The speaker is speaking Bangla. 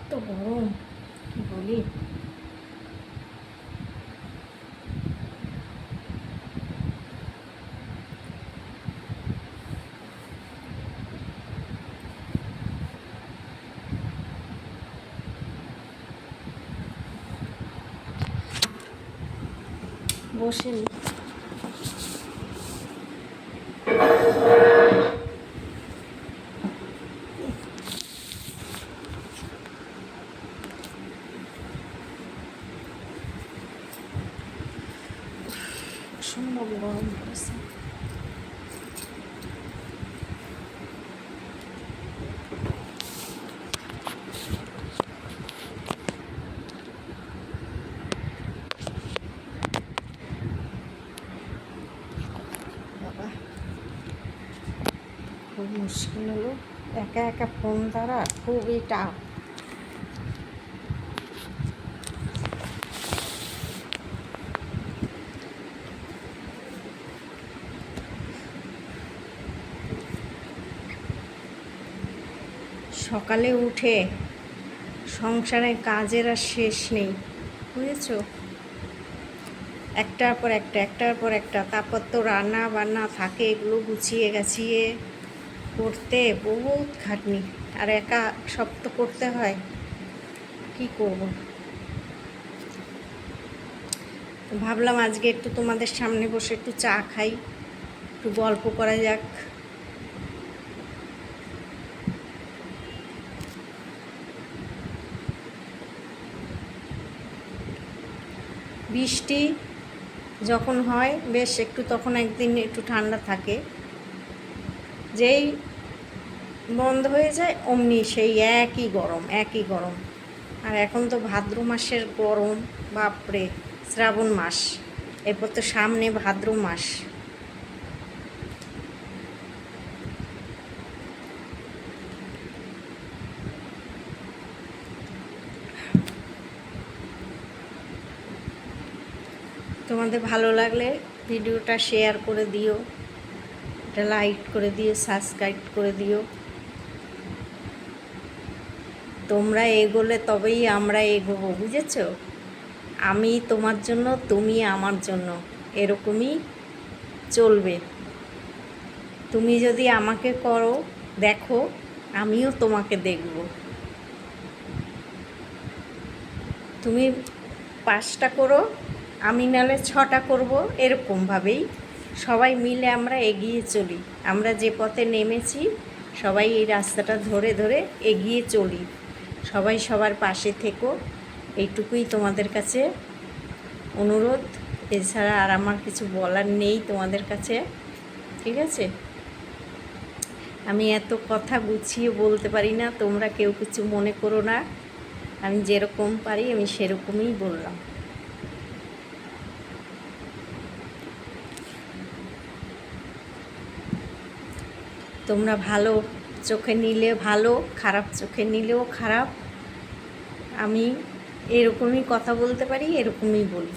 তো গরম কি বলি। বসে নি। অসম্ভব গরম পড়েছে। বাবা খুব মুশকিল হলো, একা একা ফোন ধরা খুবই টাফ। সকালে উঠে সংসারের কাজের আর শেষ নেই, বুঝেছ? একটার পর একটা, তারপর তো রান্না বান্না থাকে, এগুলো গুছিয়ে গাছিয়ে করতে বহুত খাটনি। আর একা সব তো করতে হয়, কি করব। ভাবলাম আজকে একটু তোমাদের সামনে বসে একটু চা খাই, একটু গল্প করা যাক। বৃষ্টি যখন হয় বেশ একটু, তখন একদিন একটু ঠান্ডা থাকে, যেই বন্ধ হয়ে যায় অমনি সেই একই গরম। আর এখন তো ভাদ্র মাসের গরম, বাপরে, শ্রাবণ মাস, এরপর তো সামনে ভাদ্র মাস। তোমাদের ভালো লাগলে ভিডিওটা শেয়ার করে দিও, এটা লাইক করে দিও, সাবস্ক্রাইব করে দিও। তোমরা এগোলে তবেই আমরা এগোবো, বুঝেছো? আমি তোমার জন্য, তুমি আমার জন্য, এরকমই চলবে। তুমি যদি আমাকে করো, দেখো, আমিও তোমাকে দেখব। তুমি 5টা করো, আমি নাহলে 6টা করব, এরকমভাবেই সবাই মিলে আমরা এগিয়ে চলি। আমরা যে পথে নেমেছি সবাই এই রাস্তাটা ধরে ধরে এগিয়ে চলি। সবাই সবার পাশে থেকো, এইটুকুই তোমাদের কাছে অনুরোধ। এছাড়া আর আমার কিছু বলার নেই তোমাদের কাছে, ঠিক আছে? আমি এত কথা গুছিয়ে বলতে পারি না, তোমরা কেউ কিছু মনে করো না। আমি যেরকম পারি আমি সেরকমই বললাম। তোমরা ভালো চোখে নিলে ভালো, খারাপ চোখে নিলেও খারাপ। আমি এরকমই কথা বলতে পারি, এরকমই বলি।